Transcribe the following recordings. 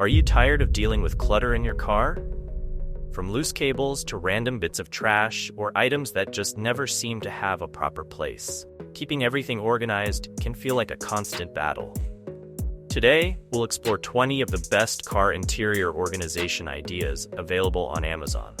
Are you tired of dealing with clutter in your car? From loose cables to random bits of trash or items that just never seem to have a proper place, keeping everything organized can feel like a constant battle. Today, we'll explore 20 of the best car interior organization ideas available on Amazon.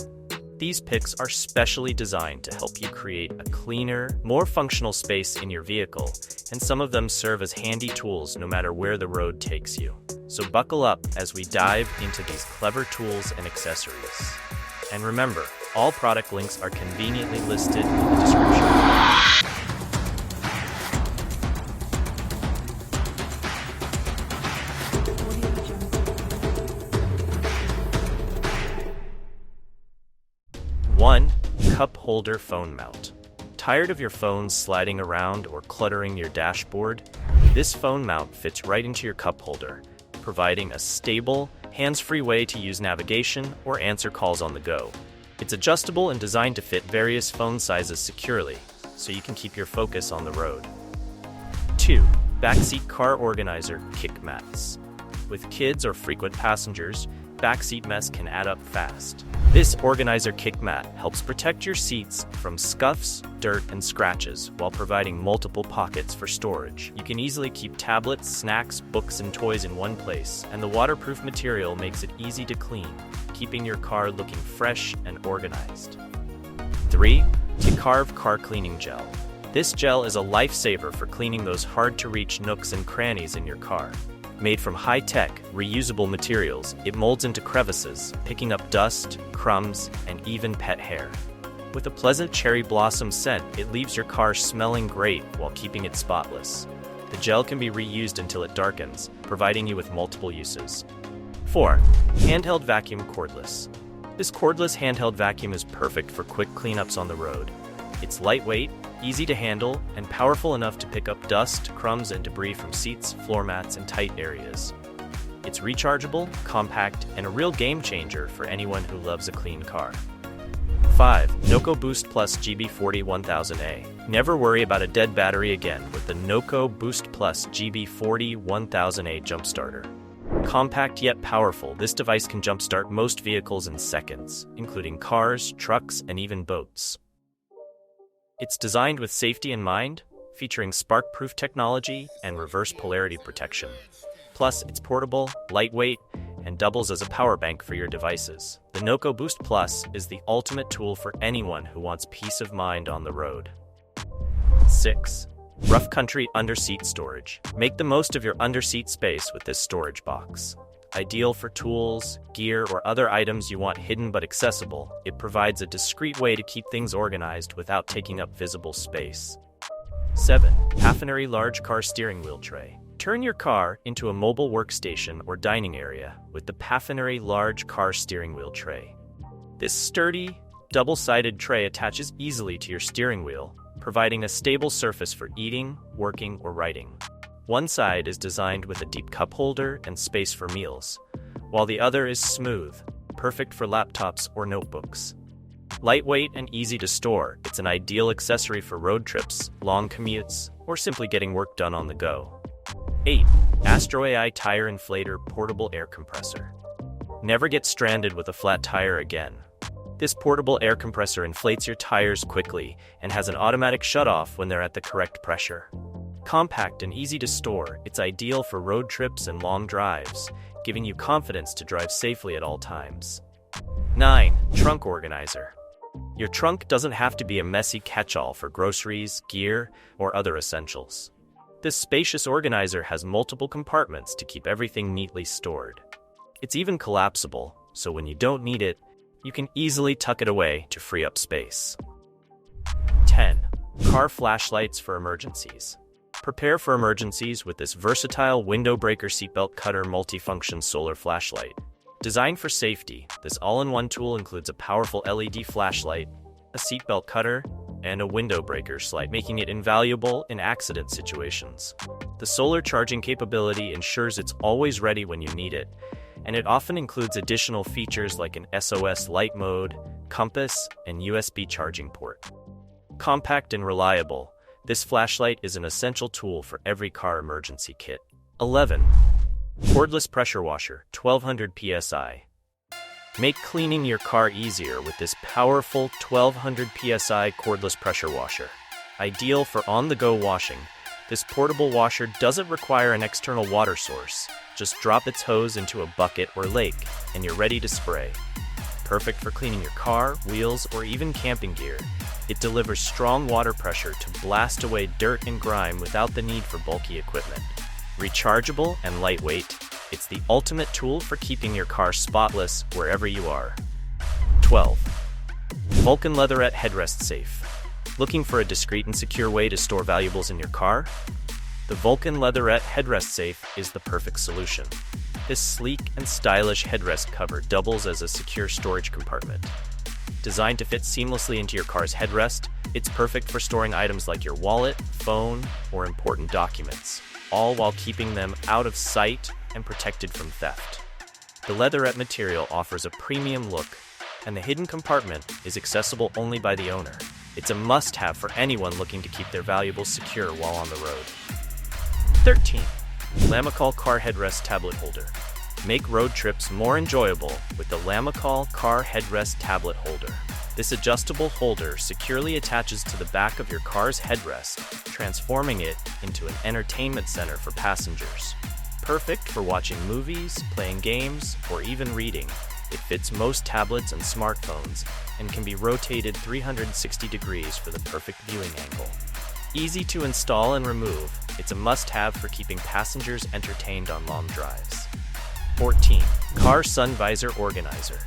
These picks are specially designed to help you create a cleaner, more functional space in your vehicle, and some of them serve as handy tools no matter where the road takes you. So buckle up as we dive into these clever tools and accessories. And remember, all product links are conveniently listed in the description. 1. Cup holder phone mount. Tired of your phone sliding around or cluttering your dashboard? This phone mount fits right into your cup holder, providing a stable, hands-free way to use navigation or answer calls on the go. It's adjustable and designed to fit various phone sizes securely, so you can keep your focus on the road. 2. Backseat car organizer kick mats. With kids or frequent passengers, backseat mess can add up fast. This organizer kick mat helps protect your seats from scuffs, dirt, and scratches while providing multiple pockets for storage. You can easily keep tablets, snacks, books, and toys in one place, and the waterproof material makes it easy to clean, keeping your car looking fresh and organized. 3. To-carve car cleaning gel. This gel is a lifesaver for cleaning those hard-to-reach nooks and crannies in your car. Made from high-tech, reusable materials, it molds into crevices, picking up dust, crumbs, and even pet hair. With a pleasant cherry blossom scent, it leaves your car smelling great while keeping it spotless. The gel can be reused until it darkens, providing you with multiple uses. 4. Handheld vacuum cordless. This cordless handheld vacuum is perfect for quick cleanups on the road. It's lightweight, easy to handle, and powerful enough to pick up dust, crumbs, and debris from seats, floor mats, and tight areas. It's rechargeable, compact, and a real game changer for anyone who loves a clean car. 5. Noco Boost Plus GB40 1000A. Never worry about a dead battery again with the Noco Boost Plus GB40 1000A Jumpstarter. Compact yet powerful, this device can jumpstart most vehicles in seconds, including cars, trucks, and even boats. It's designed with safety in mind, featuring spark-proof technology and reverse polarity protection. Plus, it's portable, lightweight, and doubles as a power bank for your devices. The Noco Boost Plus is the ultimate tool for anyone who wants peace of mind on the road. 6. Rough Country Underseat Storage. Make the most of your underseat space with this storage box. Ideal for tools, gear, or other items you want hidden but accessible, it provides a discreet way to keep things organized without taking up visible space. 7. Paffinery Large Car Steering Wheel Tray. Turn your car into a mobile workstation or dining area with the Paffinery Large Car Steering Wheel Tray. This sturdy, double-sided tray attaches easily to your steering wheel, providing a stable surface for eating, working, or writing. One side is designed with a deep cup holder and space for meals, while the other is smooth, perfect for laptops or notebooks. Lightweight and easy to store, it's an ideal accessory for road trips, long commutes, or simply getting work done on the go. 8. Astro AI Tire Inflator Portable Air Compressor. Never get stranded with a flat tire again. This portable air compressor inflates your tires quickly and has an automatic shutoff when they're at the correct pressure. Compact and easy to store, it's ideal for road trips and long drives, giving you confidence to drive safely at all times. 9. Trunk Organizer. Your trunk doesn't have to be a messy catch-all for groceries, gear, or other essentials. This spacious organizer has multiple compartments to keep everything neatly stored. It's even collapsible, so when you don't need it, you can easily tuck it away to free up space. 10. Car Flashlights for Emergencies. Prepare for emergencies with this versatile window breaker seatbelt cutter multifunction solar flashlight. Designed for safety, this all-in-one tool includes a powerful LED flashlight, a seatbelt cutter, and a window breaker slide, making it invaluable in accident situations. The solar charging capability ensures it's always ready when you need it, and it often includes additional features like an SOS light mode, compass, and USB charging port. Compact and reliable, this flashlight is an essential tool for every car emergency kit. 11. Cordless pressure washer, 1200 psi. Make cleaning your car easier with this powerful 1200 psi cordless pressure washer. Ideal for on-the-go washing, this portable washer doesn't require an external water source. Just drop its hose into a bucket or lake, and you're ready to spray. Perfect for cleaning your car, wheels, or even camping gear. It delivers strong water pressure to blast away dirt and grime without the need for bulky equipment. Rechargeable and lightweight, it's the ultimate tool for keeping your car spotless wherever you are. 12. Vulcan Leatherette Headrest Safe. Looking for a discreet and secure way to store valuables in your car? The Vulcan Leatherette Headrest Safe is the perfect solution. This sleek and stylish headrest cover doubles as a secure storage compartment. Designed to fit seamlessly into your car's headrest, it's perfect for storing items like your wallet, phone, or important documents, all while keeping them out of sight and protected from theft. The leatherette material offers a premium look, and the hidden compartment is accessible only by the owner. It's a must-have for anyone looking to keep their valuables secure while on the road. 13. Lamical Car Headrest Tablet Holder. Make road trips more enjoyable with the Lamical Car Headrest Tablet Holder. This adjustable holder securely attaches to the back of your car's headrest, transforming it into an entertainment center for passengers. Perfect for watching movies, playing games, or even reading. It fits most tablets and smartphones and can be rotated 360 degrees for the perfect viewing angle. Easy to install and remove, it's a must-have for keeping passengers entertained on long drives. 14. Car Sun Visor Organizer.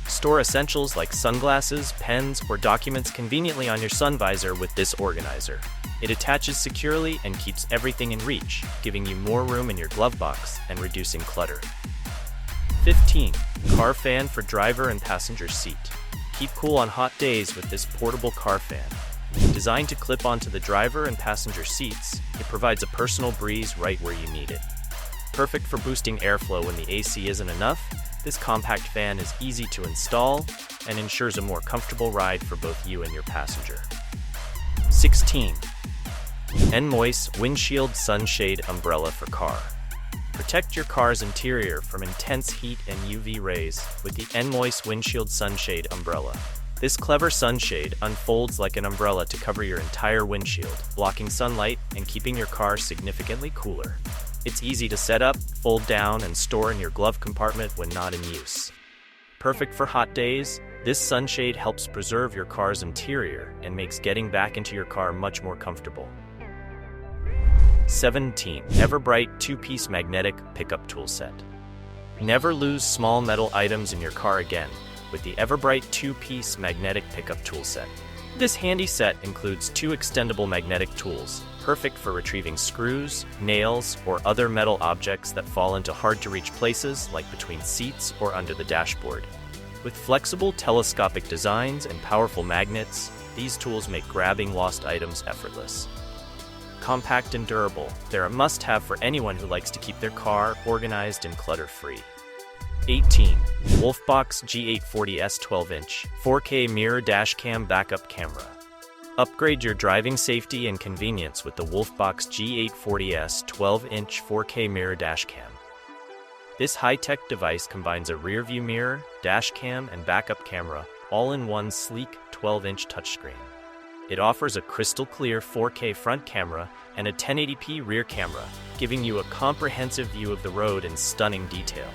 Store essentials like sunglasses, pens, or documents conveniently on your sun visor with this organizer. It attaches securely and keeps everything in reach, giving you more room in your glove box and reducing clutter. 15. Car Fan for Driver and Passenger Seat. Keep cool on hot days with this portable car fan. Designed to clip onto the driver and passenger seats, it provides a personal breeze right where you need it. Perfect for boosting airflow when the AC isn't enough, this compact fan is easy to install and ensures a more comfortable ride for both you and your passenger. 16. N-Moist Windshield Sunshade Umbrella for Car. Protect your car's interior from intense heat and UV rays with the N-Moist Windshield Sunshade Umbrella. This clever sunshade unfolds like an umbrella to cover your entire windshield, blocking sunlight and keeping your car significantly cooler. It's easy to set up, fold down, and store in your glove compartment when not in use. Perfect for hot days, this sunshade helps preserve your car's interior and makes getting back into your car much more comfortable. 17. Everbright 2-piece magnetic pickup tool set. Never lose small metal items in your car again with the Everbright 2-piece magnetic pickup tool set. This handy set includes 2 extendable magnetic tools, perfect for retrieving screws, nails, or other metal objects that fall into hard-to-reach places like between seats or under the dashboard. With flexible telescopic designs and powerful magnets, these tools make grabbing lost items effortless. Compact and durable, they're a must-have for anyone who likes to keep their car organized and clutter-free. 18. Wolfbox G840S 12-inch 4K mirror dashcam backup camera. Upgrade your driving safety and convenience with the Wolfbox G840S 12-inch 4K mirror dashcam. This high-tech device combines a rear-view mirror, dashcam, and backup camera, all in one sleek 12-inch touchscreen. It offers a crystal-clear 4K front camera and a 1080p rear camera, giving you a comprehensive view of the road in stunning detail.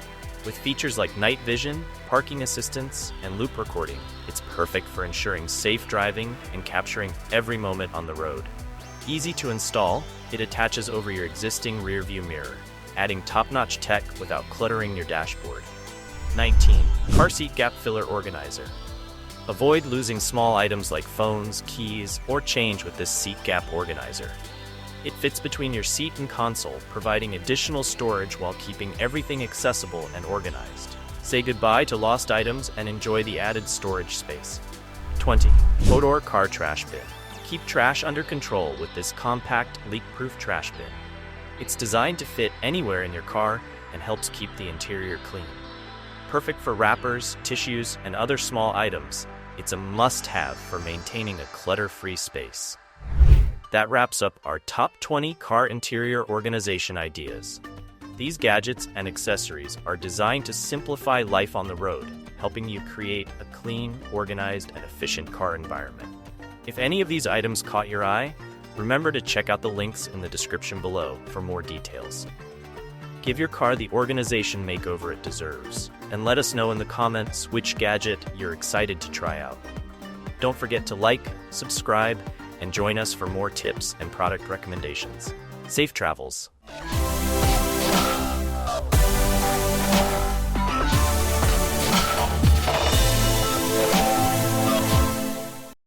With features like night vision, parking assistance, and loop recording, it's perfect for ensuring safe driving and capturing every moment on the road. Easy to install, it attaches over your existing rear-view mirror, adding top-notch tech without cluttering your dashboard. 19. Car Seat Gap Filler Organizer. Avoid losing small items like phones, keys, or change with this seat gap organizer. It fits between your seat and console, providing additional storage while keeping everything accessible and organized. Say goodbye to lost items and enjoy the added storage space. 20. Hodor Car Trash Bin. Keep trash under control with this compact, leak-proof trash bin. It's designed to fit anywhere in your car and helps keep the interior clean. Perfect for wrappers, tissues, and other small items, it's a must-have for maintaining a clutter-free space. That wraps up our top 20 car interior organization ideas. These gadgets and accessories are designed to simplify life on the road, helping you create a clean, organized, and efficient car environment. If any of these items caught your eye, remember to check out the links in the description below for more details. Give your car the organization makeover it deserves, and let us know in the comments which gadget you're excited to try out. Don't forget to like, subscribe, and join us for more tips and product recommendations. Safe travels!